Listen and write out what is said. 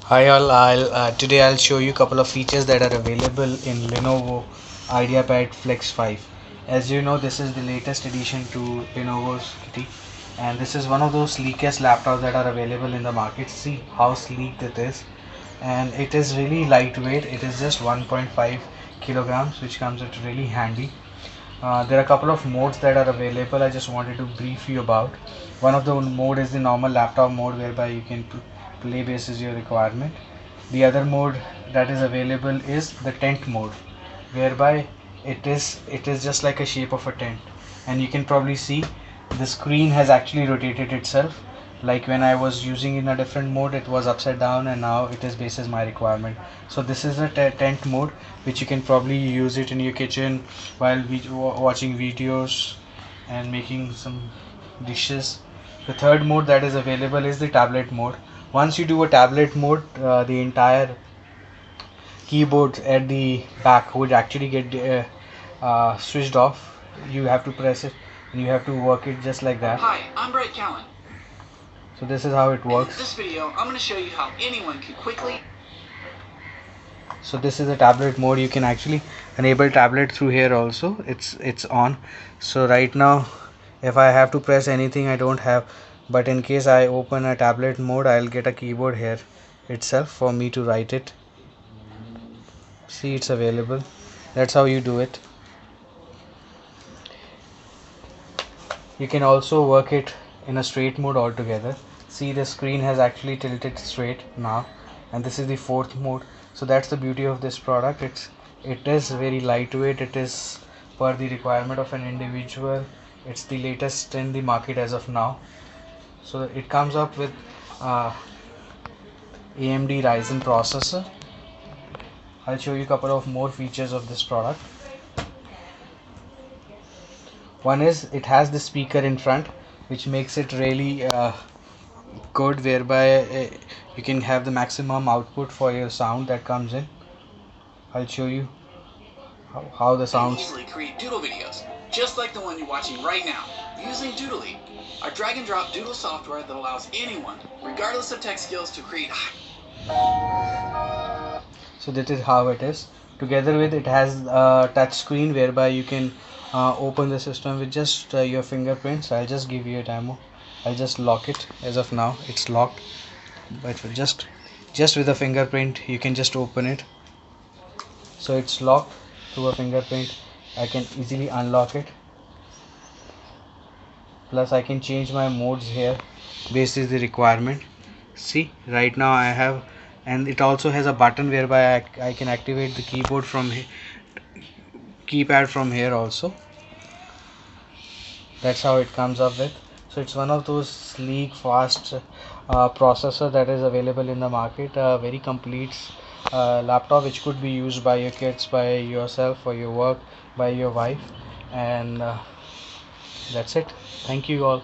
Hi all, today I'll show you a couple of features that are available in Lenovo IdeaPad Flex 5. As you know, this is the latest addition to Lenovo's kitty, and this is one of those sleekest laptops that are available in the market. See how sleek it is, and it is really lightweight. It is just 1.5 kilograms, which comes out really handy. There are a couple of modes that are available. I just wanted to brief you about. One of the mode is the normal laptop mode, whereby you can play basis your requirement. The other mode that is available is the tent mode, whereby it is just like a shape of a tent, and you can probably see the screen has actually rotated itself. Like when I was using in a different mode, it was upside down, and now it is basis my requirement. So this is a tent mode, which you can probably use it in your kitchen while watching videos and making some dishes. The third mode that is available is the tablet mode. Once you do a tablet mode, the entire keyboard at the back would actually get switched off. You have to press it and you have to work it just like that. Hi, I'm Brett Cowan. So this is how it works. In this video, I'm going to show you how anyone can quickly... So this is the tablet mode. You can actually enable tablet through here also. It's on. So right now, if I have to press anything, I don't have. But in case I open a tablet mode, I'll get a keyboard here itself for me to write it. See, it's available. That's how you do it. You can also work it in a straight mode altogether. See, the screen has actually tilted straight now, and this is the fourth mode. So that's the beauty of this product. It is very lightweight. It is per the requirement of an individual. It's the latest in the market as of now. So it comes up with AMD Ryzen processor. I'll show you a couple of more features of this product. One is it has the speaker in front, which makes it really good, whereby you can have the maximum output for your sound that comes in. I'll show you how the sounds. easily create doodle videos, just like the one you're watching right now, using Doodly, our drag and drop doodle software that allows anyone, regardless of tech skills, to create. So that is how it is. Together with it has a touch screen, whereby you can open the system with just your fingerprints. I'll just give you a demo. I'll just lock it. As of now, it's locked, but just with a fingerprint you can just open it. So it's locked through a fingerprint. I can easily unlock it. Plus I can change my modes here based on the requirement. See, right now I have, and it also has a button whereby I can activate the keyboard from keypad from here also. That's how it comes up with. So it's one of those sleek, fast processor that is available in the market. Very complete laptop, which could be used by your kids, by yourself, for your work, by your wife, and that's it. Thank you all.